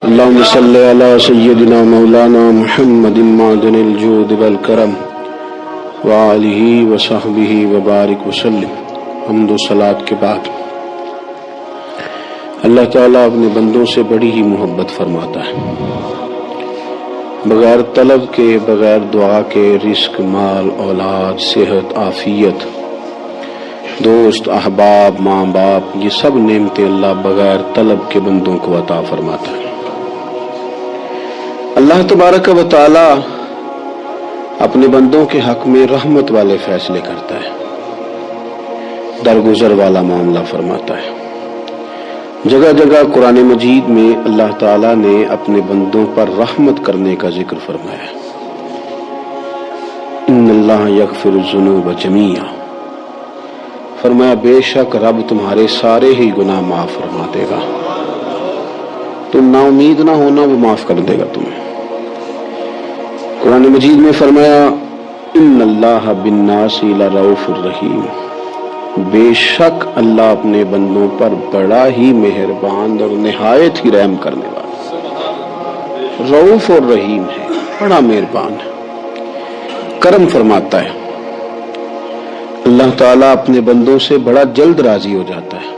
اللهم صل على سيدنا مولانا محمد معدن الجود والکرم وآلہ وصحبہ وبارک وسلم۔ حمد و صلاۃ کے بعد اللہ تعالیٰ اپنے بندوں سے بڑی ہی محبت فرماتا ہے۔ بغیر طلب کے، بغیر دعا کے رزق، مال، اولاد، صحت، عافیت، دوست، احباب، ماں باپ، یہ سب نعمتیں اللہ بغیر طلب کے بندوں کو عطا فرماتا ہے۔ اللہ تبارک و تعالی اپنے بندوں کے حق میں رحمت والے فیصلے کرتا ہے، درگزر والا معاملہ فرماتا ہے۔ جگہ جگہ قرآن مجید میں اللہ تعالی نے اپنے بندوں پر رحمت کرنے کا ذکر فرمایا ہے۔ ان اللہ یغفر الذنوب جمیعا، فرمایا بے شک رب تمہارے سارے ہی گناہ معاف فرما دے گا، تم نا امید نہ ہونا، وہ معاف کر دے گا تمہیں۔ قرآن مجید میں فرمایا ان اللہ بالناس لرؤوف الرحیم، بے شک اللہ اپنے بندوں پر بڑا ہی مہربان اور نہایت ہی رحم کرنے والا، رؤوف اور رحیم ہے، بڑا مہربان ہے، کرم فرماتا ہے۔ اللہ تعالیٰ اپنے بندوں سے بڑا جلد راضی ہو جاتا ہے،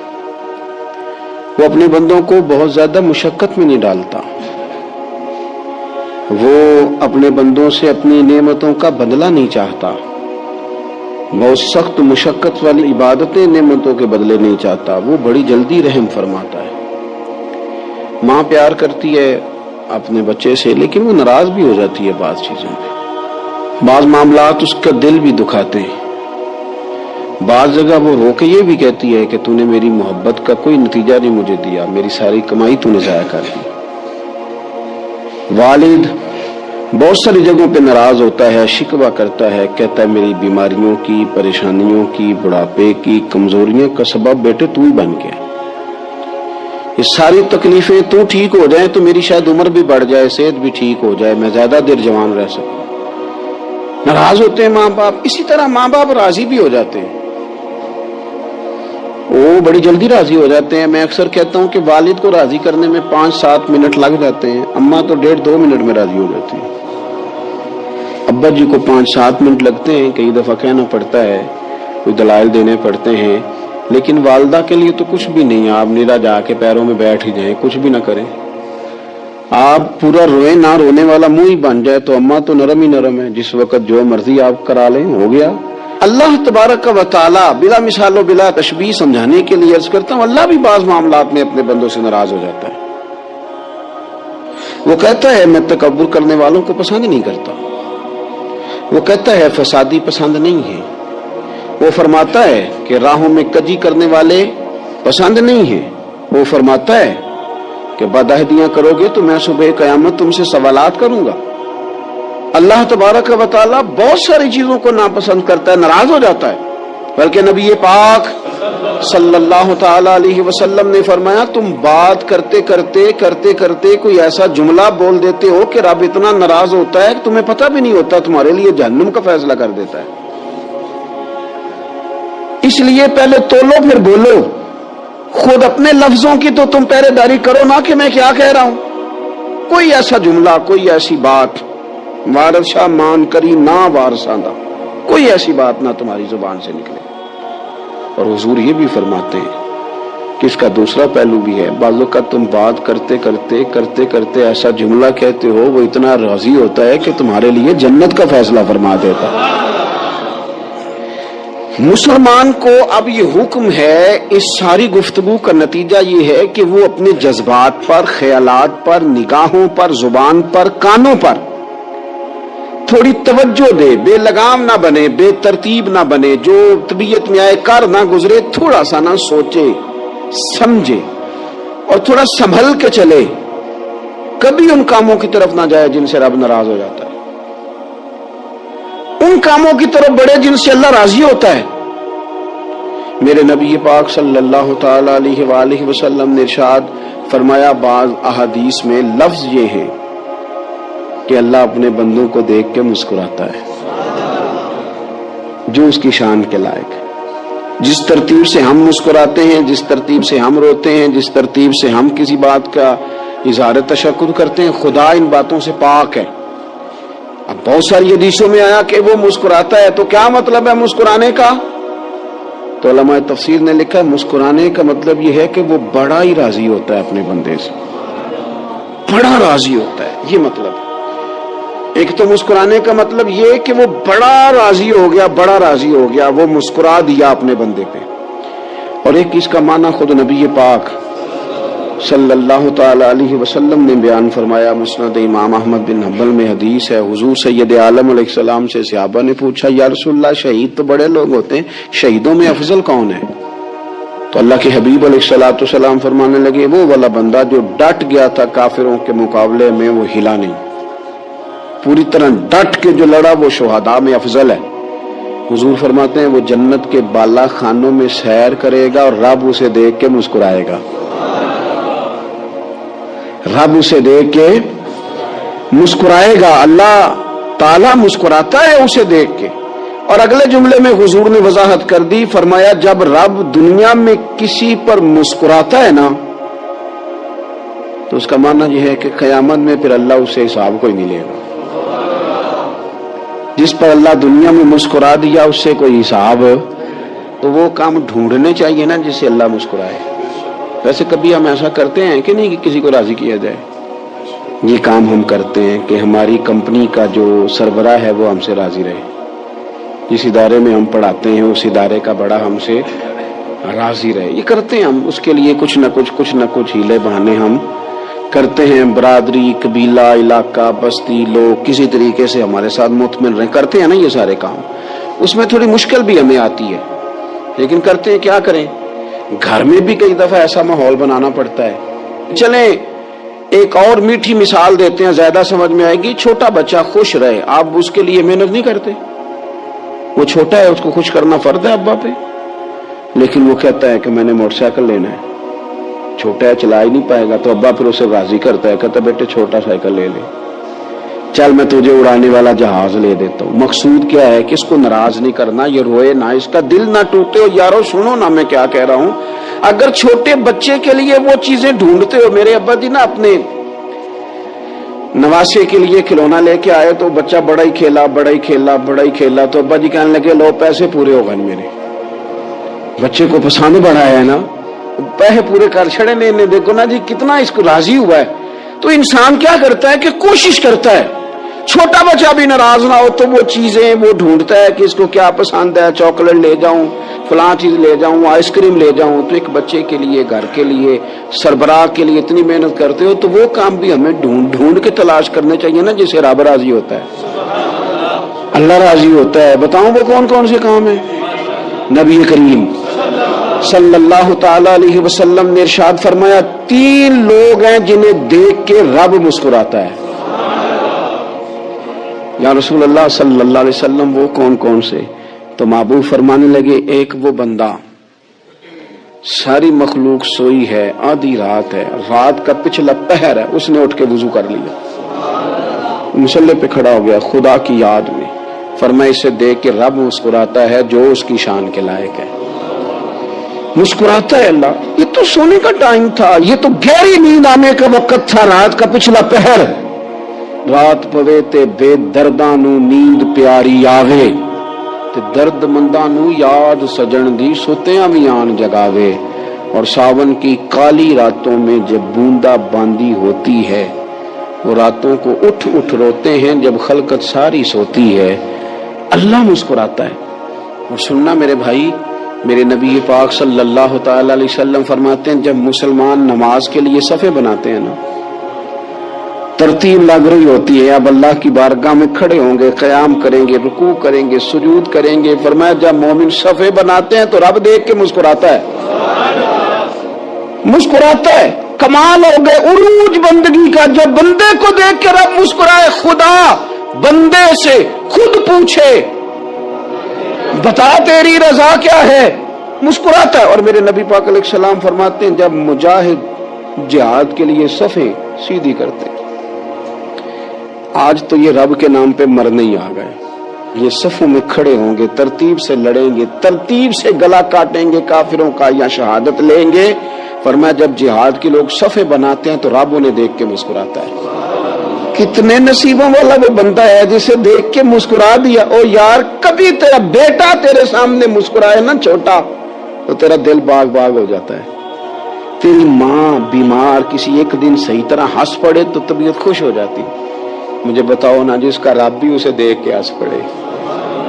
وہ اپنے بندوں کو بہت زیادہ مشقت میں نہیں ڈالتا، وہ اپنے بندوں سے اپنی نعمتوں کا بدلہ نہیں چاہتا، بہت سخت مشقت والی عبادتیں نعمتوں کے بدلے نہیں چاہتا، وہ بڑی جلدی رحم فرماتا ہے۔ ماں پیار کرتی ہے اپنے بچے سے، لیکن وہ ناراض بھی ہو جاتی ہے بعض چیزوں پہ، بعض معاملات اس کا دل بھی دکھاتے ہیں، بعض جگہ وہ رو کے یہ بھی کہتی ہے کہ تو نے میری محبت کا کوئی نتیجہ نہیں مجھے دیا، میری ساری کمائی تو نے ضائع کر دی۔ والد بہت ساری جگہوں پہ ناراض ہوتا ہے، شکوہ کرتا ہے، کہتا ہے میری بیماریوں کی، پریشانیوں کی، بڑھاپے کی، کمزوریوں کا سبب بیٹے تو ہی بن گیا، یہ ساری تکلیفیں تو ٹھیک ہو جائیں تو میری شاید عمر بھی بڑھ جائے، صحت بھی ٹھیک ہو جائے، میں زیادہ دیر جوان رہ سکوں۔ ناراض ہوتے ہیں ماں باپ، اسی طرح ماں باپ راضی بھی ہو جاتے ہیں، وہ بڑی جلدی راضی ہو جاتے ہیں۔ میں اکثر کہتا ہوں کہ والد کو راضی کرنے میں 5-7 منٹ لگ جاتے ہیں، اماں تو 1.5-2 منٹ میں راضی ہو جاتی ہے۔ ابا جی کو 5-7 منٹ لگتے ہیں، کئی دفعہ کہنا پڑتا ہے، کوئی دلائل دینے پڑتے ہیں، لیکن والدہ کے لیے تو کچھ بھی نہیں، آپ نیرا جا کے پیروں میں بیٹھ ہی جائیں، کچھ بھی نہ کریں، آپ پورا روئیں، نہ رونے والا منہ ہی بن جائے تو اماں تو نرم ہی نرم ہے، جس وقت جو مرضی آپ کرا لیں ہو گیا۔ اللہ تبارک و تعالی بلا مثال و بلا تشبیہ سمجھانے کے لیے عرض کرتا ہوں، اللہ بھی بعض معاملات میں اپنے بندوں سے ناراض ہو جاتا ہے۔ وہ کہتا ہے میں تکبر کرنے والوں کو پسند نہیں کرتا، وہ کہتا ہے فسادی پسند نہیں ہے، وہ فرماتا ہے کہ راہوں میں کجی کرنے والے پسند نہیں ہیں، وہ فرماتا ہے کہ بدعہدیاں کرو گے تو میں صبح قیامت تم سے سوالات کروں گا۔ اللہ تبارک و تعالیٰ بہت ساری چیزوں کو ناپسند کرتا ہے، ناراض ہو جاتا ہے، بلکہ نبی پاک صلی اللہ تعالی علیہ وسلم نے فرمایا تم بات کرتے کرتے کرتے کرتے کوئی ایسا جملہ بول دیتے ہو کہ رب اتنا ناراض ہوتا ہے کہ تمہیں پتہ بھی نہیں ہوتا، تمہارے لیے جہنم کا فیصلہ کر دیتا ہے۔ اس لیے پہلے تولو پھر بولو، خود اپنے لفظوں کی تو تم پہرے داری کرو نا کہ میں کیا کہہ رہا ہوں۔ کوئی ایسا جملہ، کوئی ایسی بات وارث شاہ مان کری نہ وارثاں دا، کوئی ایسی بات نہ تمہاری زبان سے نکلے۔ اور حضور یہ بھی فرماتے ہیں کہ اس کا دوسرا پہلو بھی ہے، بعض اوقات تم بات کرتے کرتے کرتے کرتے ایسا جملہ کہتے ہو وہ اتنا راضی ہوتا ہے کہ تمہارے لیے جنت کا فیصلہ فرما دیتا ہے۔ مسلمان کو اب یہ حکم ہے، اس ساری گفتگو کا نتیجہ یہ ہے کہ وہ اپنے جذبات پر، خیالات پر، نگاہوں پر، زبان پر، کانوں پر تھوڑی توجہ دے، بے لگام نہ بنے، بے ترتیب نہ بنے، جو طبیعت میں آئے کر نہ گزرے، تھوڑا سا نہ سوچے سمجھے اور تھوڑا سنبھل کے چلے، کبھی ان کاموں کی طرف نہ جائے جن سے رب ناراض ہو جاتا ہے، ان کاموں کی طرف بڑھے جن سے اللہ راضی ہوتا ہے۔ میرے نبی پاک صلی اللہ تعالی علیہ وآلہ وسلم نے ارشاد فرمایا، بعض احادیث میں لفظ یہ ہیں کہ اللہ اپنے بندوں کو دیکھ کے مسکراتا ہے جو اس کی شان کے لائق ہے۔ جس ترتیب سے ہم مسکراتے ہیں، جس ترتیب سے ہم روتے ہیں، جس ترتیب سے ہم کسی بات کا اظہار تشکر کرتے ہیں، خدا ان باتوں سے پاک ہے۔ اب بہت ساری حدیثوں میں آیا کہ وہ مسکراتا ہے، تو کیا مطلب ہے مسکرانے کا؟ تو علماء تفسیر نے لکھا ہے مسکرانے کا مطلب یہ ہے کہ وہ بڑا ہی راضی ہوتا ہے اپنے بندے سے، بڑا راضی ہوتا ہے، یہ مطلب ہے۔ ایک تو مسکرانے کا مطلب یہ کہ وہ بڑا راضی ہو گیا، بڑا راضی ہو گیا، وہ مسکرا دیا اپنے بندے پہ۔ اور ایک اس کا معنی خود نبی پاک صلی اللہ تعالی علیہ وسلم نے بیان فرمایا۔ مسند امام احمد بن حنبل میں حدیث ہے، حضور سید عالم علیہ السلام سے صحابہ نے پوچھا یا رسول اللہ شہید تو بڑے لوگ ہوتے ہیں، شہیدوں میں افضل کون ہے؟ تو اللہ کے حبیب علیہ الصلوۃ والسلام فرمانے لگے وہ والا بندہ جو ڈٹ گیا تھا کافروں کے مقابلے میں، وہ ہلا نہیں، پوری طرح ڈٹ کے جو لڑا وہ شہداء میں افضل ہے۔ حضور فرماتے ہیں وہ جنت کے بالا خانوں میں سیر کرے گا اور رب اسے دیکھ کے مسکرائے گا، رب اسے دیکھ کے مسکرائے گا، اللہ تعالیٰ مسکراتا ہے اسے دیکھ کے۔ اور اگلے جملے میں حضور نے وضاحت کر دی، فرمایا جب رب دنیا میں کسی پر مسکراتا ہے نا تو اس کا معنی یہ ہے کہ قیامت میں پھر اللہ اسے حساب کوئی نہیں لے گا۔ جس پر اللہ دنیا میں مسکرا دیا اس سے کوئی حساب، تو وہ کام ڈھونڈنے چاہیے نا جس سے اللہ مسکرائے۔ ویسے کبھی ہم ایسا کرتے ہیں کہ نہیں کہ کسی کو راضی کیا جائے؟ یہ کام ہم کرتے ہیں کہ ہماری کمپنی کا جو سربراہ ہے وہ ہم سے راضی رہے، جس ادارے میں ہم پڑھاتے ہیں اس ادارے کا بڑا ہم سے راضی رہے، یہ کرتے ہیں ہم۔ اس کے لیے کچھ نہ کچھ ہیلے بہانے ہم کرتے ہیں، برادری، قبیلہ، علاقہ، بستی، لوگ کسی طریقے سے ہمارے ساتھ مطمئن رہیں، کرتے ہیں نا یہ سارے کام۔ اس میں تھوڑی مشکل بھی ہمیں آتی ہے لیکن کرتے ہیں، کیا کریں۔ گھر میں بھی کئی دفعہ ایسا ماحول بنانا پڑتا ہے۔ چلیں ایک اور میٹھی مثال دیتے ہیں، زیادہ سمجھ میں آئے گی۔ چھوٹا بچہ خوش رہے، آپ اس کے لیے محنت نہیں کرتے، وہ چھوٹا ہے اس کو خوش کرنا فرض ہے ابا پہ، لیکن وہ کہتا ہے کہ میں نے موٹر سائیکل لینا ہے، چھوٹا ہے چلا ہی نہیں پائے گا، تو ابا پھر اسے راضی کرتا ہے، کہتا ہے بیٹے چھوٹا سائیکل لے لے، چل میں تجھے اڑانے والا جہاز لے دیتا ہوں۔ مقصود کیا ہے کہ اس کو ناراض نہیں کرنا، یہ روئے نہ، اس کا دل نہ ٹوٹے۔ ہو یارو سنو نا میں کیا کہہ رہا ہوں، اگر چھوٹے بچے کے لیے وہ چیزیں ڈھونڈتے ہو، میرے ابا جی نا اپنے نواسے کے لیے کھلونا لے کے آئے تو بچہ بڑا ہی کھیلا، تو ابا جی کہنے لگے لو پیسے پورے ہو گئے میرے، بچے کو پسند بڑا ہے نا، پیسے پورے کر چھڑے نے، دیکھو نا جی کتنا اس کو راضی ہوا ہے۔ تو انسان کیا کرتا ہے کہ کوشش کرتا ہے، چھوٹا بچہ بھی ناراض نہ ہو تو وہ چیزیں وہ ڈھونڈتا ہے کہ اس کو کیا پسند ہے، چاکلیٹ لے جاؤں، فلاں چیز لے جاؤں، آئس کریم لے جاؤں۔ تو ایک بچے کے لیے، گھر کے لیے، سربراہ کے لیے اتنی محنت کرتے ہو تو وہ کام بھی ہمیں ڈھونڈ کے تلاش کرنے چاہیے نا جس سے رب راضی ہوتا ہے، اللہ راضی ہوتا ہے۔ بتاؤں وہ کون کون سے کام ہیں؟ نبی کریم صلی اللہ تعالی علیہ وسلم نے ارشاد فرمایا 3 لوگ ہیں جنہیں دیکھ کے رب مسکراتا ہے۔ یا رسول اللہ صلی اللہ علیہ وسلم وہ کون کون سے؟ تو محبوب فرمانے لگے ایک وہ بندہ ساری مخلوق سوئی ہے، آدھی رات ہے، رات کا پچھلا پہر ہے، اس نے اٹھ کے وضو کر لیا، مصلی پہ کھڑا ہو گیا خدا کی یاد میں، فرمایا اسے دیکھ کے رب مسکراتا ہے جو اس کی شان کے لائق ہے، مسکراتا ہے اللہ۔ یہ تو سونے کا ٹائم تھا، یہ تو گہری نیند آنے کا وقت تھا، رات کا پچھلا پہر، رات پوے تے بے درداں نو نیند پیاری آوے تے درد منداں نو یاد سجن دی سوتیاں بھی آن جگاوے، اور ساون کی کالی راتوں میں جب بوندا باندی ہوتی ہے، وہ راتوں کو اٹھ روتے ہیں جب خلقت ساری سوتی ہے، اللہ مسکراتا ہے۔ اور سننا میرے بھائی، میرے نبی پاک صلی اللہ تعالی علیہ وسلم فرماتے ہیں جب مسلمان نماز کے لیے صفیں بناتے ہیں نا، ترتیب لگ رہی ہوتی ہے، اب اللہ کی بارگاہ میں کھڑے ہوں گے، قیام کریں گے، رکوع کریں گے، سجود کریں گے، فرمایا جب مومن صفیں بناتے ہیں تو رب دیکھ کے مسکراتا ہے، مسکراتا ہے۔ کمال ہو گئے عروج بندگی کا، جب بندے کو دیکھ کے رب مسکرائے، خدا بندے سے خود پوچھے بتا تیری رضا کیا ہے، مسکراتا ہے۔ اور میرے نبی پاک علیہ السلام فرماتے ہیں جب مجاہد جہاد کے لیے صفیں سیدھی کرتے، آج تو یہ رب کے نام پہ مرنے ہی آ گئے، یہ صفوں میں کھڑے ہوں گے، ترتیب سے لڑیں گے، ترتیب سے گلا کاٹیں گے کافروں کا یا شہادت لیں گے۔ فرمایا جب جہاد کے لوگ صفے بناتے ہیں تو رب انہیں دیکھ کے مسکراتا ہے. کتنے نصیبوں والا وہ بندہ ہے جسے دیکھ کے مسکرا دیا. او یار کبھی تیرا بیٹا تیرے سامنے مسکرائے نا چھوٹا تو تیرا دل باغ باغ ہو جاتا ہے. تیری ماں بیمار کسی ایک دن صحیح طرح ہنس پڑے تو طبیعت خوش ہو جاتی. مجھے بتاؤ نا جس کا رب بھی اسے دیکھ کے ہنس پڑے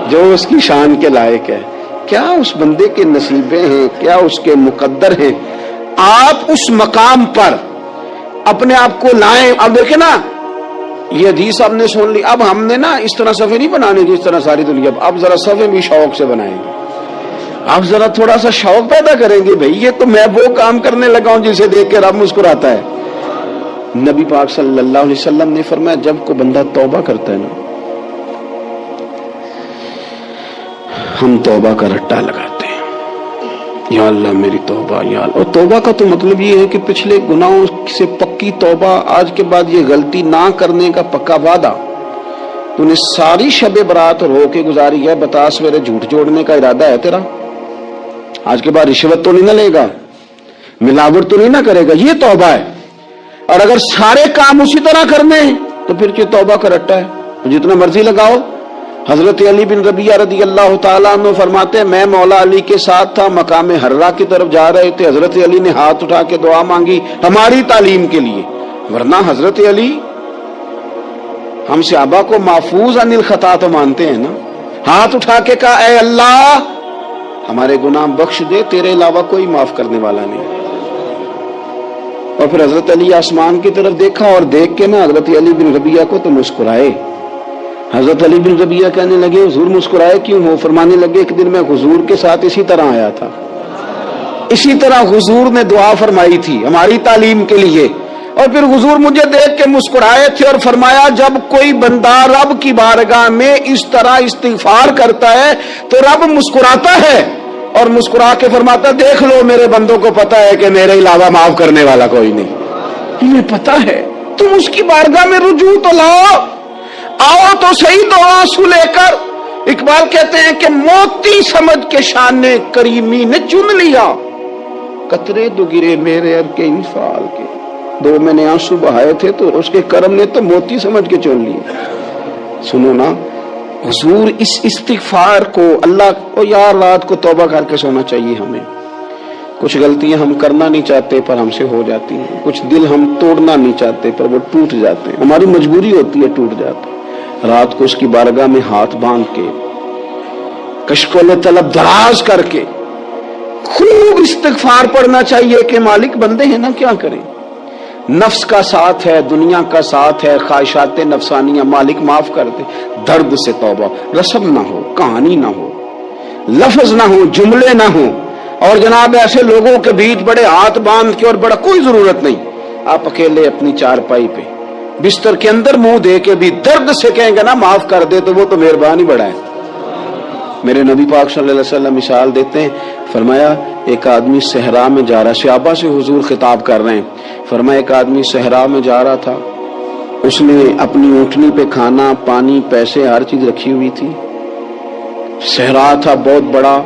جو اس کی شان کے لائق ہے, کیا اس بندے کے نصیبے ہیں, کیا اس کے مقدر ہیں. آپ اس مقام پر اپنے آپ کو لائیں. اب دیکھیں نا یہ حدیث آپ نے سن لی, اب ہم نے نا اس طرح صفے نہیں بنانے جس طرح ساری دنیا, اب ذرا صفے بھی شوق سے بنائیں گے. آپ ذرا تھوڑا سا شوق پیدا کریں گے, بھئی یہ تو میں وہ کام کرنے لگا ہوں جسے دیکھ کے رب مسکراتا ہے. نبی پاک صلی اللہ علیہ وسلم نے فرمایا جب کوئی بندہ توبہ کرتا ہے نا, ہم توبہ کا رٹا لگاتے ہیں, یا اللہ میری توبہ یا اللہ. اور توبہ کا تو مطلب یہ ہے کہ پچھلے گناہوں سے پکی توبہ, آج کے بعد یہ غلطی نہ کرنے کا پکا وعدہ. تو نے ساری شب برات رو کے گزاری ہے, بتا سویرے جھوٹ جوڑنے کا ارادہ ہے تیرا, آج کے بعد رشوت تو نہیں نہ لے گا, ملاوٹ تو نہیں نہ کرے گا, یہ توبہ ہے. اور اگر سارے کام اسی طرح کرنے ہیں تو پھر یہ توبہ کا رٹا ہے, جتنا مرضی لگاؤ. حضرت علی بن ربیعہ رضی اللہ تعالیٰ عنہ فرماتے ہیں میں مولا علی کے ساتھ تھا, مقام حرہ کی طرف جا رہے تھے, حضرت علی نے ہاتھ اٹھا کے دعا مانگی ہماری تعلیم کے لیے, ورنہ حضرت علی ہم صحابہ کو محفوظ عن الخطا تو مانتے ہیں نا. ہاتھ اٹھا کے کہا اے اللہ ہمارے گناہ بخش دے, تیرے علاوہ کوئی معاف کرنے والا نہیں. اور پھر حضرت علی آسمان کی طرف دیکھا اور دیکھ کے نا حضرت علی بن ربیعہ کو تو مسکرائے. حضرت علی بن ربیعہ کہنے لگے حضور مسکرائے کیوں ہو؟ فرمانے لگے ایک دن میں حضور کے ساتھ اسی طرح آیا تھا, اسی طرح حضور نے دعا فرمائی تھی ہماری تعلیم کے لیے, اور پھر حضور مجھے دیکھ کے مسکرائے تھے اور فرمایا جب کوئی بندہ رب کی بارگاہ میں اس طرح استغفار کرتا ہے تو رب مسکراتا ہے اور مسکرا کے فرماتا دیکھ لو میرے بندوں کو پتا ہے کہ میرے علاوہ معاف کرنے والا کوئی نہیں. تمہیں پتا ہے تم اس کی بارگاہ میں رجوع تو لاؤ, آؤ تو صحیح دو آنسو لے کر. اقبال کہتے ہیں کہ موتی سمجھ کے شان کریمی نے چن لیا, قطرے دو گرے میرے اب کے انفعال کے, دو میں نے آنسو بہائے تھے تو اس کے کرم نے تو موتی سمجھ کے چن لیے. سنو نا حضور اس استغفار کو اللہ کو یار رات کو توبہ کر کے سونا چاہیے. ہمیں کچھ غلطیاں ہم کرنا نہیں چاہتے پر ہم سے ہو جاتی ہیں, کچھ دل ہم توڑنا نہیں چاہتے پر وہ ٹوٹ جاتے ہیں, ہماری مجبوری ہوتی ہے ٹوٹ جاتے. رات کو اس کی بارگاہ میں ہاتھ باندھ کے کشکول طلب دراز کر کے خوب استغفار پڑھنا چاہیے کہ مالک بندے ہیں نا کیا کریں, نفس کا ساتھ ہے, دنیا کا ساتھ ہے, خواہشات نفسانیہ, مالک معاف کر دے. درد سے توبہ, رسم نہ ہو, کہانی نہ ہو, لفظ نہ ہو, جملے نہ ہو, اور جناب ایسے لوگوں کے بیچ بڑے ہاتھ باندھ کے اور بڑا کوئی ضرورت نہیں. آپ اکیلے اپنی چارپائی پہ بستر کے اندر منہ دے کے بھی درد سے کہیں گے نا معاف کر دے تو وہ تو مہربانی بڑا ہے. میرے نبی پاک صلی اللہ علیہ وسلم مثال دیتے ہیں, فرمایا ایک آدمی صحرا میں جا رہا, صحابہ سے حضور خطاب کر رہے ہیں, فرمایا ایک آدمی صحرا میں جا رہا تھا, اس نے اپنی اونٹنی پہ کھانا پانی پیسے ہر چیز رکھی ہوئی تھی. صحرا تھا بہت بڑا,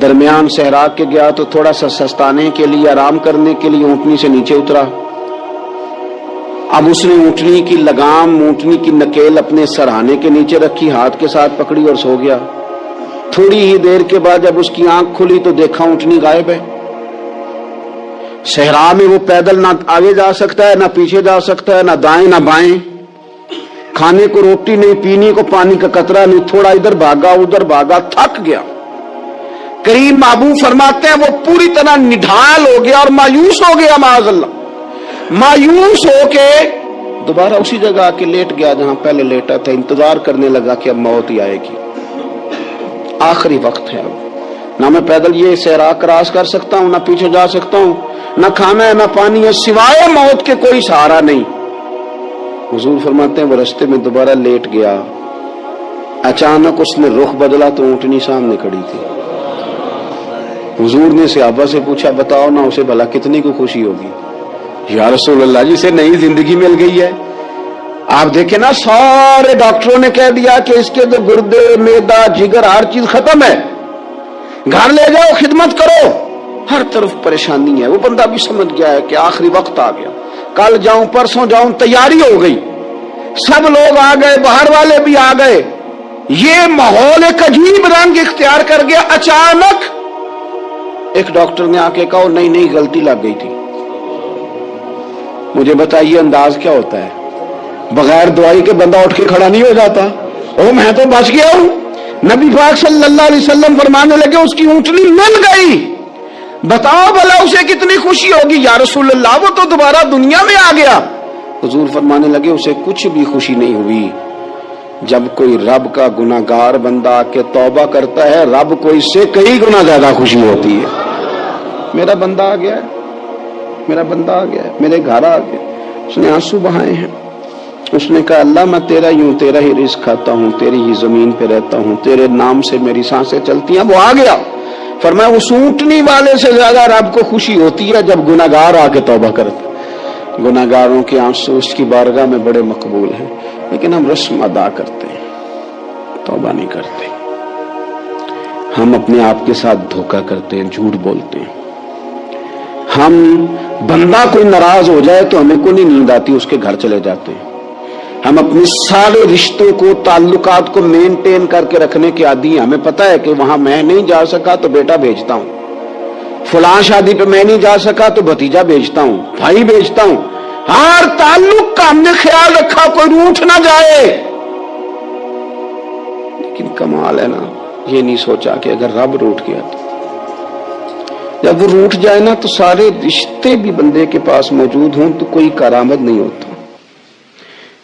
درمیان صحرا کے گیا تو تھوڑا سا سستانے کے لیے آرام کرنے کے لیے اونٹنی سے نیچے اترا. اب اس نے اونٹنی کی لگام اونٹنی کی نکیل اپنے سرہانے کے نیچے رکھی, ہاتھ کے ساتھ پکڑی اور سو گیا. تھوڑی ہی دیر کے بعد جب اس کی آنکھ کھلی تو دیکھا اونٹنی غائب ہے. صحرا میں وہ پیدل نہ آگے جا سکتا ہے نہ پیچھے جا سکتا ہے, نہ دائیں نہ بائیں, کھانے کو روٹی نہیں, پینے کو پانی کا قطرہ نہیں, تھوڑا ادھر بھاگا ادھر بھاگا, تھک گیا. کریم محبوب فرماتے ہیں وہ پوری طرح نڈھال ہو گیا اور مایوس ہو گیا, معاذ اللہ, مایوس ہو کے دوبارہ اسی جگہ آ کے لیٹ گیا جہاں پہلے لیٹا تھا. انتظار کرنے لگا کہ اب موت ہی آئے گی, آخری وقت ہے, اب نہ میں پیدل یہ صحرا کراس کر سکتا ہوں, نہ پیچھے جا سکتا ہوں, نہ کھانا ہے نہ پانی ہے, سوائے موت کے کوئی سہارا نہیں. حضور فرماتے ہیں وہ رستے میں دوبارہ لیٹ گیا, اچانک اس نے رخ بدلا تو اونٹنی سامنے کھڑی تھی. حضور نے صحابہ سے پوچھا بتاؤ نا اسے بھلا کتنی کو خوشی ہوگی؟ یا رسول اللہ جسے نئی زندگی مل گئی ہے. آپ دیکھیں نا سارے ڈاکٹروں نے کہہ دیا کہ اس کے تو گردے معدہ جگر ہر چیز ختم ہے, گھر لے جاؤ خدمت کرو, ہر طرف پریشانی ہے. وہ بندہ بھی سمجھ گیا ہے کہ آخری وقت آ گیا, کل جاؤں پرسوں جاؤں, تیاری ہو گئی, سب لوگ آ گئے, باہر والے بھی آ گئے, یہ ماحول ایک عجیب رنگ اختیار کر گیا. اچانک ایک ڈاکٹر نے آ کے کہا نہیں غلطی لگ گئی تھی. مجھے بتائیے انداز کیا ہوتا ہے؟ بغیر دوائی کے بندہ اٹھ کے کھڑا نہیں ہو جاتا. میں تو بچ گیا ہوں. نبی پاک صلی اللہ علیہ وسلم فرمانے لگے اس کی اونٹنی مل گئی. بتاؤ بھلا اسے کتنی خوشی ہوگی. یا رسول اللہ وہ تو دوبارہ دنیا میں آ گیا. حضور فرمانے لگے اسے کچھ بھی خوشی نہیں ہوئی. جب کوئی رب کا گناہگار بندہ آ کے توبہ کرتا ہے, رب کو اس سے کئی گنا زیادہ خوشی ہوتی ہے. میرا بندہ آ گیا ہے, میرا بندہ آ گیا ہے, میرے گھر آ گیا. اس نے آنسو بہائے ہیں. اس نے کہا اللہ میں تیرا ہی ہوں, تیرا ہی رزق کھاتا ہوں, تیری ہی زمین پہ رہتا ہوں, تیرے نام سے میری سانسیں چلتی ہیں. وہ آ گیا. فرمایا اس اونٹنی والے سے زیادہ رب کو خوشی ہوتی ہے جب گناہگار آ کے توبہ کرتا. گناہگاروں کے آنسو اس کی بارگاہ میں بڑے مقبول ہیں, لیکن ہم رسم ادا کرتے ہیں, توبہ نہیں کرتے. ہم اپنے آپ کے ساتھ دھوکہ کرتے ہیں, جھوٹ بولتے ہیں. ہم بندہ کوئی ناراض ہو جائے تو ہمیں کو نہیں نیند آتی, اس کے گھر چلے جاتے ہیں. ہم اپنے سارے رشتوں کو, تعلقات کو مینٹین کر کے رکھنے کے عادی ہیں. ہمیں پتہ ہے کہ وہاں میں نہیں جا سکا تو بیٹا بھیجتا ہوں, فلاں شادی پہ میں نہیں جا سکا تو بھتیجا بھیجتا ہوں, بھائی بھیجتا ہوں. ہر تعلق کا ہم نے خیال رکھا کوئی روٹھ نہ جائے. لیکن کمال ہے نا, یہ نہیں سوچا کہ اگر رب روٹھ گیا تو جب وہ روٹھ جائے نا تو سارے رشتے بھی بندے کے پاس موجود ہوں تو کوئی کارآمد نہیں ہوتا.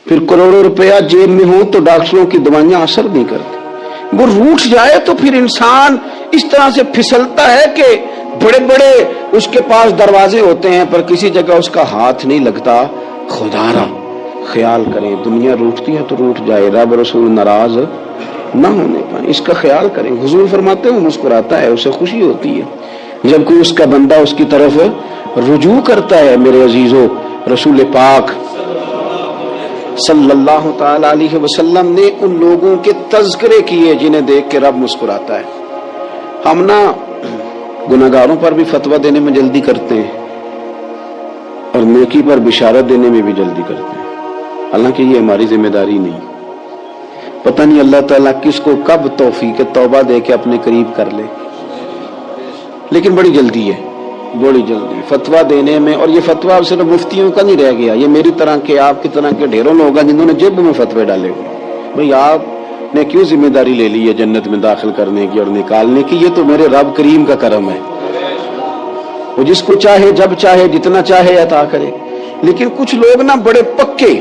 پھر کروڑوں روپیہ جیب میں ہوں تو ڈاکٹروں کی دوائیاں اثر نہیں کرتی. وہ روٹھ جائے تو پھر انسان اس طرح سے پھسلتا ہے کہ بڑے بڑے اس کے پاس دروازے ہوتے ہیں پر کسی جگہ اس کا ہاتھ نہیں لگتا. خدا را خیال کریں, دنیا روٹتی ہے تو روٹ جائے, رب رسول ناراض نہ ہونے پائے, اس کا خیال کریں. حضور فرماتے ہیں وہ مسکراتا ہے, اسے خوشی ہوتی ہے جب کوئی اس کا بندہ اس کی طرف رجوع کرتا ہے. میرے عزیزو, رسول پاک صلی اللہ تعالی علیہ وسلم نے ان لوگوں کے تذکرے کیے جنہیں دیکھ کے رب مسکراتا ہے. ہم نا گناہگاروں پر بھی فتویٰ دینے میں جلدی کرتے ہیں اور نیکی پر بشارت دینے میں بھی جلدی کرتے ہیں, حالانکہ یہ ہماری ذمہ داری نہیں. پتہ نہیں اللہ تعالیٰ کس کو کب توفیق توبہ دے کے اپنے قریب کر لے, لیکن بڑی جلدی ہے, بڑی جلدی فتویٰ دینے میں. اور یہ فتویٰ صرف مفتیوں کا نہیں رہ گیا, یہ میری طرح کے, آپ کی طرح کے ڈھیروں لوگ ہیں جنہوں نے جیب میں فتوے ڈالے ہوئے. بھئی آپ نے کیوں ذمہ داری لے لی ہے جنت میں داخل کرنے کی اور نکالنے کی؟ یہ تو میرے رب کریم کا کرم ہے, وہ جس کو چاہے جب چاہے جتنا چاہے عطا کرے. لیکن کچھ لوگ نا بڑے پکے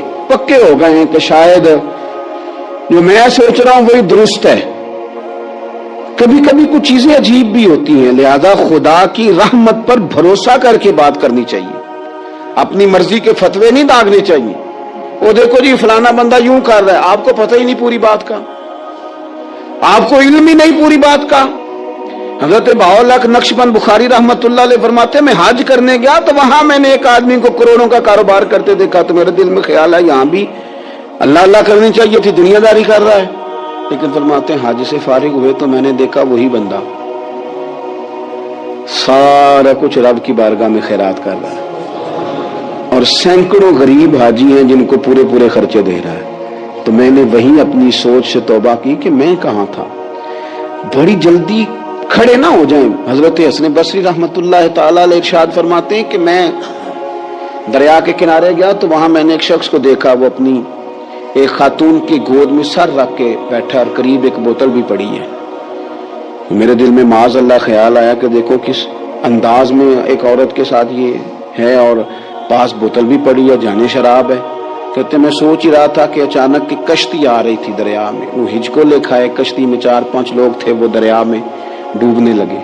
ہو گئے ہیں کہ شاید جو میں سوچ رہا ہوں وہی درست ہے. کبھی کبھی کچھ چیزیں عجیب بھی ہوتی ہیں, لہذا خدا کی رحمت پر بھروسہ کر کے بات کرنی چاہیے. اپنی مرضی کے فتوے نہیں داغنے چاہیے. وہ دیکھو جی فلانا بندہ یوں کر رہا ہے, آپ کو پتہ ہی نہیں پوری بات کا, آپ کو علم ہی نہیں پوری بات کا. حضرت بہاءاللہ نقشبند بخاری رحمت اللہ علیہ فرماتے ہیں میں حج کرنے گیا تو وہاں میں نے ایک آدمی کو کروڑوں کا کاروبار کرتے دیکھا تو میرے دل میں خیال ہے یہاں بھی اللہ کرنی چاہیے تھی, دنیا داری کر رہا ہے. لیکن فرماتے ہیں حج سے فارغ ہوئے تو میں نے دیکھا وہی بندہ سارا کچھ رب کی بارگاہ میں خیرات کر رہا ہے, اور سینکڑوں غریب حاجی ہیں جن کو پورے خرچے دے رہا ہے. تو میں نے وہیں اپنی سوچ سے توبہ کی کہ میں کہاں تھا. بڑی جلدی کھڑے نہ ہو جائیں. حضرت حسن بصری رحمت اللہ تعالی علیہ ارشاد فرماتے ہیں کہ میں دریا کے کنارے گیا تو وہاں میں نے ایک شخص کو دیکھا, وہ اپنی ایک خاتون کی گود میں سر رکھ کے بیٹھا اور قریب ایک بوتل بھی پڑی ہے. میرے دل میں معاذ اللہ خیال آیا کہ دیکھو کس انداز میں ایک عورت کے ساتھ یہ ہے اور پاس بوتل بھی پڑی ہے, جانے شراب ہے. کہتے میں سوچ ہی رہا تھا کہ اچانک کی کشتی آ رہی تھی دریا میں, وہ ہجکو لے کھائے, کشتی میں 4-5 لوگ تھے, وہ دریا میں ڈوبنے لگے.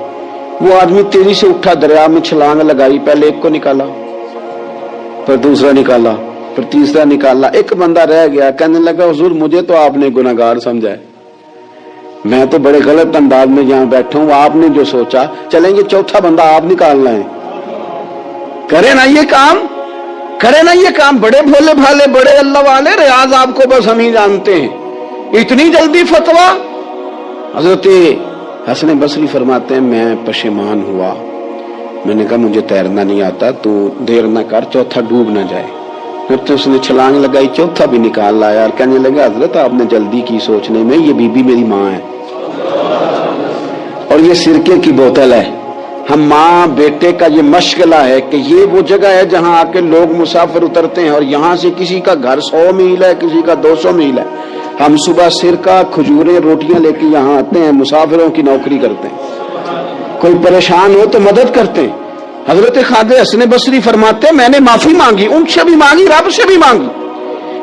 وہ آدمی تیزی سے اٹھا, دریا میں چھلانگ لگائی, پہلے ایک کو نکالا, پھر دوسرا نکالا, پھر تیسرا نکالا. ایک بندہ رہ گیا, کہنے لگا حضور مجھے تو آپ نے گناہگار سمجھا ہے, میں تو بڑے غلط انداز میں یہاں بیٹھا ہوں, آپ نے جو سوچا. چلیں گے چوتھا بندہ آپ نکالنا ہے, کرے نا یہ کام, کرے نا یہ کام. بڑے بھولے بھالے, بڑے اللہ والے, ریاض آپ کو بس ہم ہی جانتے ہیں. اتنی جلدی فتویٰ. حضرت حسن بصری فرماتے ہیں میں پشیمان ہوا میں نے کہا مجھے تیرنا نہیں آتا, تو دیر نہ کر, چوتھا ڈوب نہ جائے. پھر تو اس نے چھلانگ لگائی, چوتھا بھی نکال لایا اور کہنے لگا حضرت آپ نے جلدی کی سوچنے میں, یہ بی بی میری ماں ہے اور یہ سرکے کی بوتل ہے. ہم ماں بیٹے کا یہ مشغلہ ہے کہ یہ وہ جگہ ہے جہاں آ کے لوگ مسافر اترتے ہیں, اور یہاں سے کسی کا گھر 100 میل ہے, کسی کا 200 میل ہے. ہم صبح سرکہ, کھجوریں, روٹیاں لے کے یہاں آتے ہیں, مسافروں کی نوکری کرتے ہیں. کوئی پریشان ہو تو مدد کرتے ہیں. حضرت خواجہ حسن بصری فرماتے ہیں میں نے معافی مانگی, ان سے بھی مانگی, رب سے بھی مانگی.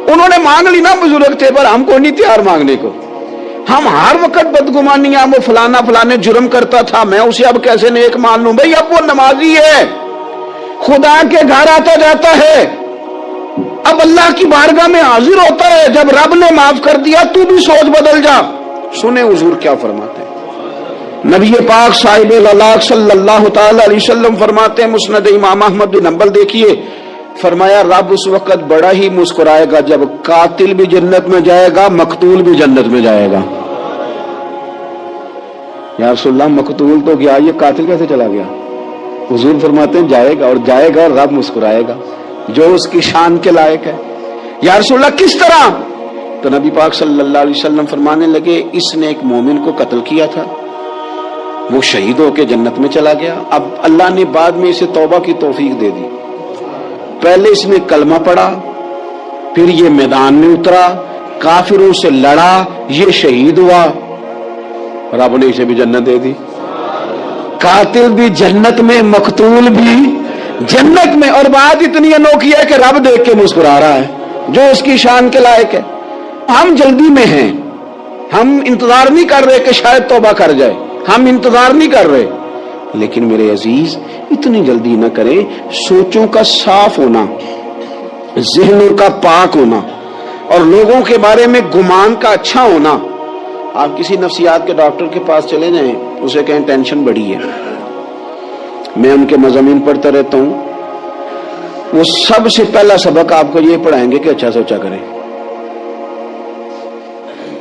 انہوں نے مانگ لی نا, بزرگ تھے, پر ہم کو نہیں تیار مانگنے کو. ہم ہر وقت بدگمانیاں, وہ فلانا فلانے جرم کرتا تھا, میں اسے اب کیسے نیک مان لوں. بھائی اب وہ نمازی ہے, خدا کے گھر آتا جاتا ہے, اب اللہ کی بارگاہ میں حاضر ہوتا ہے. جب رب نے معاف کر دیا تو بھی سوچ بدل جا. سنیں حضور کیا فرماتے ہیں. نبی پاک صاحب اللاق صلی اللہ تعالی علیہ وسلم فرماتے ہیں, مسند امام احمد بن حنبل دیکھیے, فرمایا رب اس وقت بڑا ہی مسکرائے گا جب قاتل بھی جنت میں جائے گا, مقتول بھی جنت میں جائے گا. یا رسول اللہ مقتول تو گیا, یہ قاتل کیسے چلا گیا؟ حضور فرماتے ہیں جائے گا, اور جائے گا اور رب مسکرائے گا جو اس کی شان کے لائق ہے. یا رسول اللہ کس طرح؟ تو نبی پاک صلی اللہ علیہ وسلم فرمانے لگے اس نے ایک مومن کو قتل کیا تھا, وہ شہید ہو کے جنت میں چلا گیا. اب اللہ نے بعد میں اسے توبہ کی توفیق دے دی. پہلے اس نے کلمہ پڑھا, پھر یہ میدان میں اترا, کافروں سے لڑا, یہ شہید ہوا, رب نے اسے بھی جنت دے دی. قاتل بھی جنت میں, مقتول بھی جنت میں. اور بات اتنی انوکھی ہے کہ رب دیکھ کے مسکرا رہا ہے جو اس کی شان کے لائق ہے. ہم جلدی میں ہیں, ہم انتظار نہیں کر رہے کہ شاید توبہ کر جائے, ہم انتظار نہیں کر رہے. لیکن میرے عزیز اتنی جلدی نہ کریں. سوچوں کا صاف ہونا, ذہنوں کا پاک ہونا, اور لوگوں کے بارے میں گمان کا اچھا ہونا. آپ کسی نفسیات کے ڈاکٹر کے پاس چلے جائیں, اسے کہیں ٹینشن بڑی ہے, میں ان کے مضامین پڑھتا رہتا ہوں, وہ سب سے پہلا سبق آپ کو یہ پڑھائیں گے کہ اچھا سوچا کریں.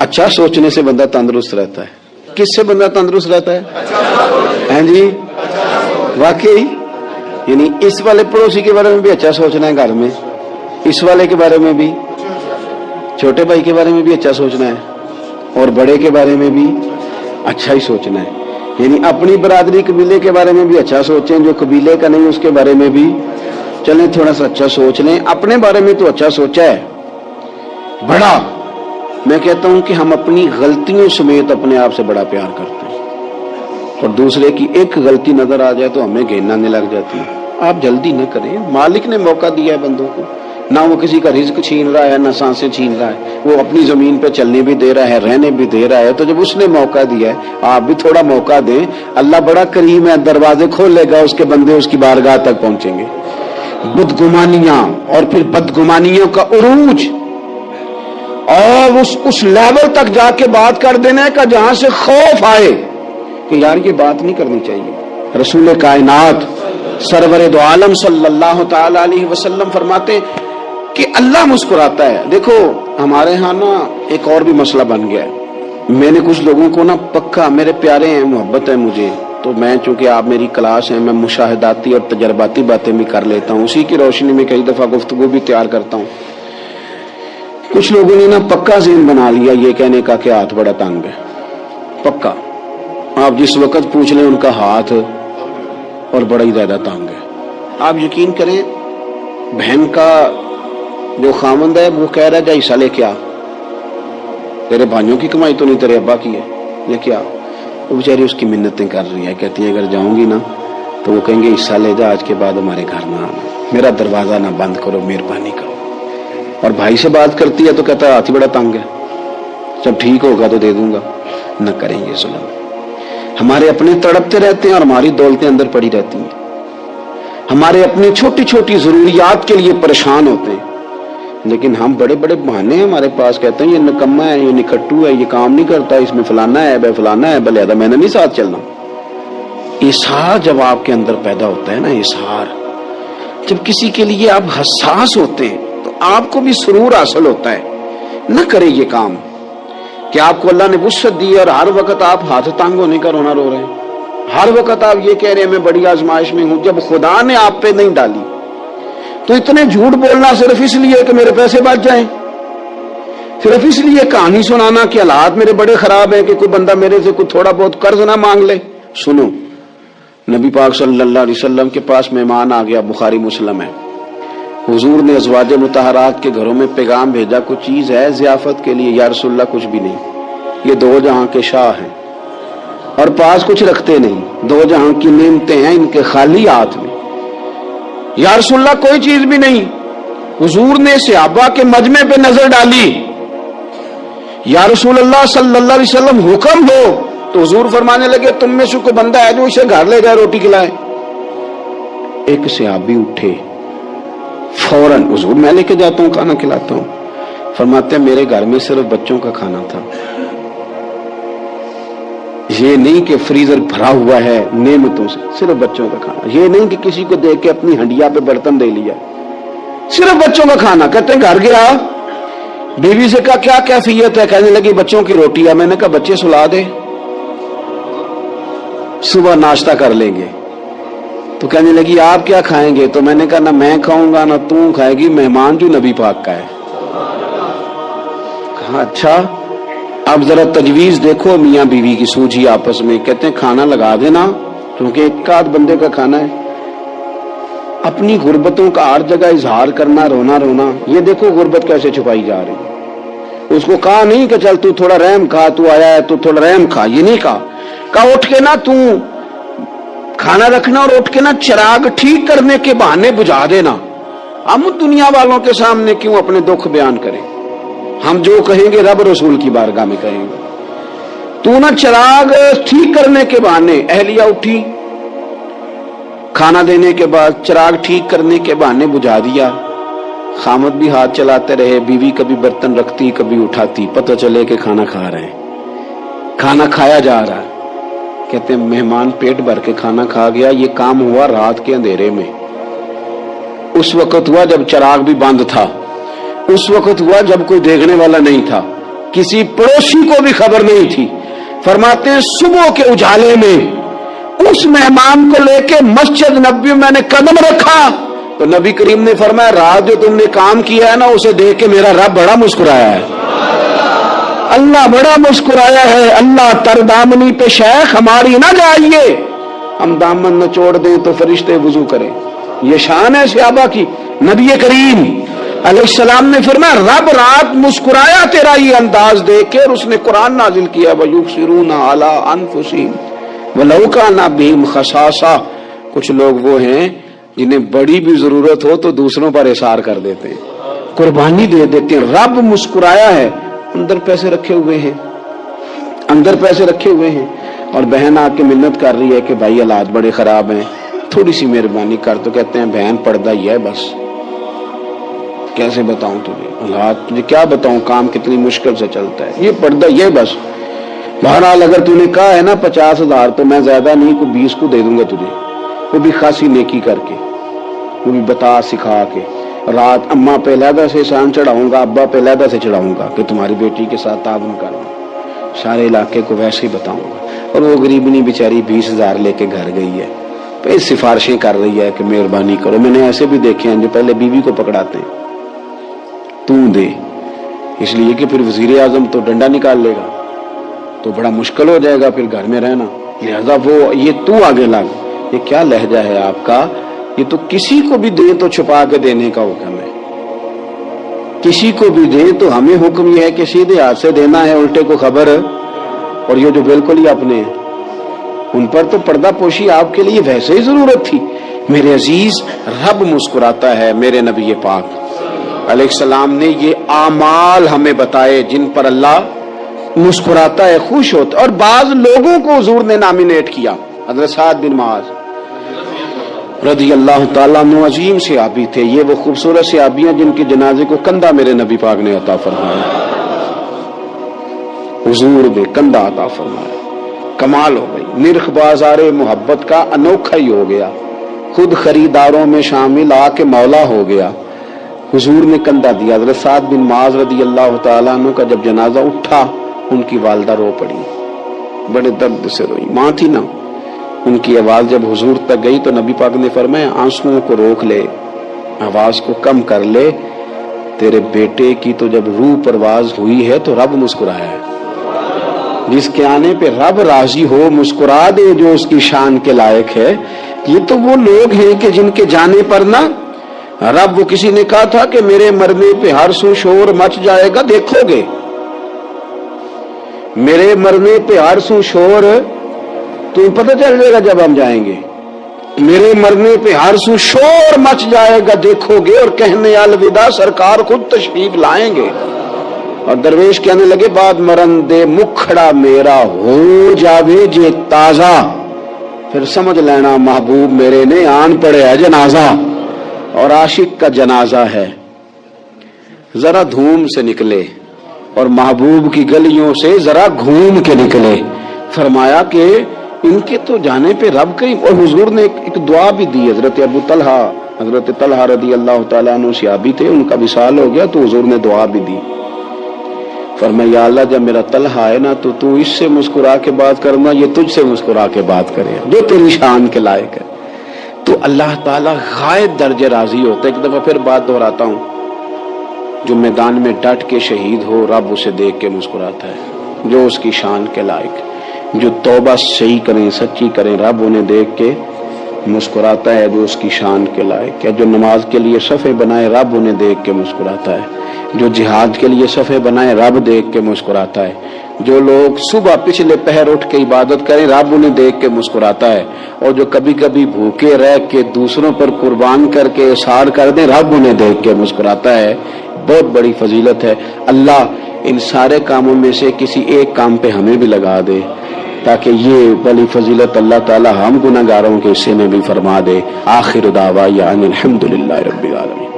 اچھا سوچنے سے بندہ تندرست رہتا ہے. کس سے بندہ تندرست رہتا ہے؟ ہیں جی واقعی. یعنی اس والے پڑوسی کے بارے میں بھی اچھا سوچنا ہے گھر میں, اس والے کے بارے میں بھی, چھوٹے بھائی کے بارے میں بھی اچھا سوچنا ہے, اور بڑے کے بارے میں بھی اچھا ہی سوچنا ہے. یعنی اپنی برادری قبیلے کے بارے میں بھی اچھا سوچیں, جو قبیلے کا نہیں اس کے بارے میں بھی چلیں تھوڑا سا اچھا سوچ لیں. اپنے بارے میں تو اچھا سوچا ہے بڑا. میں کہتا ہوں کہ ہم اپنی غلطیوں سمیت اپنے آپ سے بڑا پیار کرتے ہیں, اور دوسرے کی ایک غلطی نظر آ جائے تو ہمیں گھن آنے لگ جاتی ہے. آپ جلدی نہ کریں, مالک نے موقع دیا ہے بندوں کو, نہ وہ کسی کا رزق چھین رہا ہے, نہ سانسیں چھین رہا ہے, وہ اپنی زمین پہ چلنے بھی دے رہا ہے, رہنے بھی دے رہا ہے. تو جب اس نے موقع دیا ہے آپ بھی تھوڑا موقع دیں. اللہ بڑا کریم ہے, دروازے کھولے گا, اس کے بندے اس کی بارگاہ تک پہنچیں گے. بدگمانیاں اور پھر بدگمانیوں کا عروج, اور اس لیول تک جا کے بات کر دینا کا جہاں سے خوف آئے کہ یار یہ بات نہیں کرنی چاہیے. رسول کائنات سرور دو عالم صلی اللہ تعالی علیہ وسلم فرماتے کہ اللہ مسکراتا ہے. دیکھو ہمارے ہاں نا ایک اور بھی مسئلہ بن گیا ہے. میں نے کچھ لوگوں کو نا پکا, میرے پیارے ہیں, محبت ہے مجھے, تو میں چونکہ آپ میری کلاس ہیں, میں مشاہداتی اور تجرباتی باتیں بھی کر لیتا ہوں, اسی کی روشنی میں کئی دفعہ گفتگو بھی تیار کرتا ہوں. کچھ لوگوں نے نا پکا ذہن بنا لیا یہ کہنے کا کہ ہاتھ بڑا تنگ ہے. پکا آپ جس وقت پوچھ لیں ان کا ہاتھ اور بڑا ہی زیادہ تنگ ہے. آپ یقین کریں بہن کا جو خامند ہے وہ کہہ رہا ہے جا حصہ لے کے آ, تیرے بھائیوں کی کمائی تو نہیں, تیرے ابا کی ہے, لے کے آ. وہ بیچاری اس کی منتیں کر رہی ہے, کہتی ہے اگر جاؤں گی نا تو وہ کہیں گے حصہ لے جا, آج کے بعد ہمارے گھر نہ آنا, میرا دروازہ نہ بند کرو, مہربانی کرو. اور بھائی سے بات کرتی ہے تو کہتا ہے ہاتھ ہی بڑا تنگ ہے, جب ٹھیک ہوگا تو دے دوں گا. نہ کریں یہ ظلم. ہمارے اپنے تڑپتے رہتے ہیں اور ہماری دولتیں اندر پڑی رہتی ہیں. ہمارے اپنی چھوٹی چھوٹی ضروریات کے لیے پریشان ہوتے ہیں, لیکن ہم بڑے بڑے بہانے ہیں ہمارے پاس, کہتے ہیں یہ نکما ہے, یہ نکھٹو ہے, یہ کام نہیں کرتا, اس میں فلانا ہے, بے فلانا ہے, بلے میں نے نہیں ساتھ چلنا. اظہار جب آپ کے اندر پیدا ہوتا ہے نا, اظہار جب کسی کے لیے آپ حساس ہوتے ہیں تو آپ کو بھی سرور حاصل ہوتا ہے. نہ کرے یہ کام کہ آپ کو اللہ نے وسعت دی اور ہر وقت آپ ہاتھ تنگ ہونے کا رونا رو رہے ہیں. ہر وقت آپ یہ کہہ رہے ہیں میں بڑی آزمائش میں ہوں، جب خدا نے آپ پہ نہیں ڈالی تو اتنے جھوٹ بولنا صرف اس لیے کہ میرے پیسے بچ جائیں، صرف اس لیے کہانی سنانا کہ حالات میرے بڑے خراب ہیں کہ کوئی بندہ میرے سے کوئی تھوڑا بہت قرض نہ مانگ لے۔ سنو، نبی پاک صلی اللہ علیہ وسلم کے پاس مہمان آ گیا، بخاری مسلم ہے، حضور نے ازواج مطہرات کے گھروں میں پیغام بھیجا، کوئی چیز ہے ضیافت کے لیے؟ یا رسول اللہ کچھ بھی نہیں، یہ دو جہاں کے شاہ ہیں اور پاس کچھ رکھتے نہیں، دو جہاں کی نعمتیں ہیں ان کے خالی ہاتھ میں، یا رسول اللہ کوئی چیز بھی نہیں۔ حضور نے صحابہ کے مجمع پہ نظر ڈالی، یا رسول اللہ صلی اللہ علیہ وسلم حکم ہو، تو حضور فرمانے لگے تم میں سے کوئی بندہ ہے جو اسے گھر لے جائے روٹی کھلائے؟ ایک صحابی اٹھے فوراً، حضور میں لے کے جاتا ہوں کھانا کھلاتا ہوں۔ فرماتے ہیں میرے گھر میں صرف بچوں کا کھانا تھا، یہ نہیں کہ فریزر بھرا ہوا ہے نعمتوں سے، صرف بچوں کا کھانا، یہ نہیں کہ کسی کو دیکھ کے اپنی ہنڈیا پہ برتن دے لیا، صرف بچوں کا کھانا۔ کہتے ہیں گھر گیا، بیوی سے کہا کیا کیفیت ہے؟ کہنے لگی بچوں کی روٹی ہے۔ میں نے کہا بچے سلا دے، صبح ناشتہ کر لیں گے۔ تو کہنے لگی آپ کیا کھائیں گے؟ تو میں نے کہا نہ میں کھاؤں گا نہ تم کھائے گی، مہمان جو نبی پاک کا ہے۔ کہا اچھا، اب ذرا تجویز دیکھو میاں بیوی کی سوجھی آپس میں۔ کہتے ہیں کھانا لگا دینا، کیونکہ ایک آدھ بندے کا کھانا ہے۔ اپنی غربتوں کا ہر جگہ اظہار کرنا، رونا رونا، یہ دیکھو غربت کیسے چھپائی جا رہی ہے۔ اس کو کہا نہیں کہ چل تو تھوڑا رحم کھا، تو آیا ہے تو تھوڑا رحم کھا، یہ نہیں کہا اٹھ کے نا تو کھانا رکھنا اور اٹھ کے نا چراغ ٹھیک کرنے کے بہانے بجھا دینا۔ ہم دنیا والوں کے سامنے کیوں اپنے دکھ بیان کریں؟ ہم جو کہیں گے رب رسول کی بارگاہ میں کہیں گے۔ تو نا چراغ ٹھیک کرنے کے بہانے، اہلیہ اٹھی کھانا دینے کے بعد چراغ ٹھیک کرنے کے بہانے بجھا دیا۔ خامد بھی ہاتھ چلاتے رہے، بیوی کبھی برتن رکھتی کبھی اٹھاتی، پتہ چلے کہ کھانا کھا رہے ہیں، کھانا کھایا جا رہا ہے۔ کہتے ہیں مہمان پیٹ بھر کے کھانا کھا گیا۔ یہ کام ہوا رات کے اندھیرے میں، اس وقت ہوا جب چراغ بھی بند تھا، اس وقت ہوا جب کوئی دیکھنے والا نہیں تھا، کسی پڑوسی کو بھی خبر نہیں تھی۔ فرماتے ہیں صبح کے اجالے میں اس مہمان کو لے کے مسجد نبوی میں نے قدم رکھا تو نبی کریم نے فرمایا رات جو تم نے کام کیا ہے نا اسے دیکھ کے میرا رب بڑا مسکرایا ہے، اللہ بڑا مسکرایا ہے۔ اللہ تر دامنی پہ شیخ ہماری نہ جائیے، ہم دامن نہ چھوڑ دیں تو فرشتے وضو کریں۔ یہ شان ہے صحابہ کی۔ نبی کریم علیہ السلام نے فرمایا رب رات مسکرایا تیرا یہ انداز دیکھ کے، اور اس نے قرآن نازل کیا وَيُبْصِرُونَ عَلَىٰ أَنفُسِهِمْ وَلَوْ كَانَ بِهِمْ خَصَاصَةٌ۔ کچھ لوگ وہ ہیں جنہیں بڑی بھی ضرورت ہو تو دوسروں پر اثار کر دیتے ہیں، قربانی دے دیتے ہیں۔ رب مسکرایا ہے، اندر پیسے رکھے ہوئے ہیں، اندر پیسے رکھے ہوئے ہیں، اور بہن آ کے منت کر رہی ہے کہ بھائی حالات بڑے خراب ہیں، تھوڑی سی مہربانی کر۔ تو کہتے ہیں بہن پردہ ہی ہے بس، کیسے بتاؤں تجھے حالات، مجھے کیا بتاؤں کام کتنی مشکل سے چلتا ہے، یہ پردہ یہ بس۔ بہرحال اگر تو نے کہا ہے نا 50,000 تو میں زیادہ نہیں کو 20 کو دے دوں گا تجھے، وہ بھی خاصی نیکی کر کے، وہ بھی بتا سکھا کے۔ رات اماں پہ علیحدہ سے احسان چڑھاؤں گا، ابا پہ علیحدہ سے چڑھاؤں گا کہ تمہاری بیٹی کے ساتھ تعاون کرنا، سارے علاقے کو ویسے ہی بتاؤں گا۔ اور وہ غریبنی بیچاری 20,000 لے کے گھر گئی ہے، پھر سفارشیں کر رہی ہے کہ مہربانی کرو۔ میں نے ایسے بھی دیکھے ہیں جو پہلے بیوی کو پکڑاتے ہیں تو دے، اس لیے کہ پھر وزیر اعظم تو ڈنڈا نکال لے گا تو بڑا مشکل ہو جائے گا پھر گھر میں رہنا، لہذا وہ یہ تو آگے لگ۔ یہ کیا لہجہ ہے آپ کا؟ یہ تو کسی کو بھی دے تو چھپا کے دینے کا حکم ہے، کسی کو بھی دے تو ہمیں حکم یہ ہے کہ سیدھے ہاتھ سے دینا ہے، الٹے کو خبر۔ اور یہ جو بالکل ہی اپنے ہیں ان پر تو پردہ پوشی آپ کے لیے ویسے ہی ضرورت تھی۔ میرے عزیز رب مسکراتا ہے، میرے نبی پاک علیہ السلام نے یہ اعمال ہمیں بتائے جن پر اللہ مسکراتا ہے، خوش ہوتا ہے۔ اور بعض لوگوں کو حضور نے نامینیٹ کیا، حضرت سعد بن معاذ رضی اللہ تعالیٰ عنہ عظیم صحابی تھے۔ یہ وہ خوبصورت صحابیاں جن کے جنازے کو کندھا میرے نبی پاک نے عطا فرمایا، حضور نے کندھا عطا فرمایا۔ کمال ہو گئی، نرخ بازار محبت کا انوکھا ہی ہو گیا، خود خریداروں میں شامل آ کے مولا ہو گیا۔ حضور نے کندھا دیا۔ حضرت سعد بن معاذ رضی اللہ تعالیٰ عنہ کا جب جنازہ اٹھا ان کی والدہ رو پڑی، بڑے درد سے روئی، ماں تھی نا، ان کی آواز جب حضور تک گئی تو نبی پاک نے فرمایا آنسوؤں کو روک لے، آواز کو کم کر لے، تیرے بیٹے کی تو جب روح پرواز ہوئی ہے تو رب مسکرایا ہے، جس کے آنے پہ رب راضی ہو مسکرا دے جو اس کی شان کے لائق ہے۔ یہ تو وہ لوگ ہیں کہ جن کے جانے پر نا رب، وہ کسی نے کہا تھا کہ میرے مرنے پہ ہر سو شور مچ جائے گا، دیکھو گے میرے مرنے پہ ہر سو شور تمہیں پتہ چل جائے گا جب ہم جائیں گے، میرے مرنے پہ ہر سو شور مچ جائے گا دیکھو گے، اور کہنے الوداع سرکار خود تشریف لائیں گے۔ اور درویش کہنے لگے بعد مرندے مکھڑا میرا ہو جاوے جے تازہ، پھر سمجھ لینا محبوب میرے نے آن پڑے ہے جنازہ، اور عاشق کا جنازہ ہے ذرا دھوم سے نکلے اور محبوب کی گلیوں سے ذرا گھوم کے نکلے۔ فرمایا کہ ان کے تو جانے پہ رب کریم، اور حضور نے ایک دعا بھی دی۔ حضرت طلحہ رضی اللہ تعالیٰ عنہ صحابی تھے، ان کا وصال ہو گیا تو حضور نے دعا بھی دی، فرمایا یا اللہ جب میرا طلحہ آئے نا تو اس سے مسکرا کے بات کرنا، یہ تجھ سے مسکرا کے بات کرے جو تیری شان کے لائق ہے۔ تو اللہ تعالیٰ غائب درجے راضی ہوتا ہے۔ ایک دفعہ پھر بات دہراتا ہوں، جو میدان میں ڈٹ کے شہید ہو رب اسے دیکھ کے مسکراتا ہے جو اس کی شان کے لائق، جو توبہ صحیح کریں سچی کریں رب انہیں دیکھ کے مسکراتا ہے جو اس کی شان کے لائق ہے، جو نماز کے لیے صفے بنائے رب انہیں دیکھ کے مسکراتا ہے، جو جہاد کے لیے صفے بنائے رب دیکھ کے مسکراتا ہے، جو لوگ صبح پچھلے پہر اٹھ کے عبادت کریں رب انہیں دیکھ کے مسکراتا ہے، اور جو کبھی کبھی بھوکے رہ کے دوسروں پر قربان کر کے اثار کر دیں رب انہیں دیکھ کے مسکراتا ہے۔ بہت بڑی فضیلت ہے۔ اللہ ان سارے کاموں میں سے کسی ایک کام پہ ہمیں بھی لگا دے تاکہ یہ بڑی فضیلت اللہ تعالی ہم گناہگاروں کے حصے میں بھی فرما دے۔ آخر دعوانا ان الحمد للہ رب العالمین۔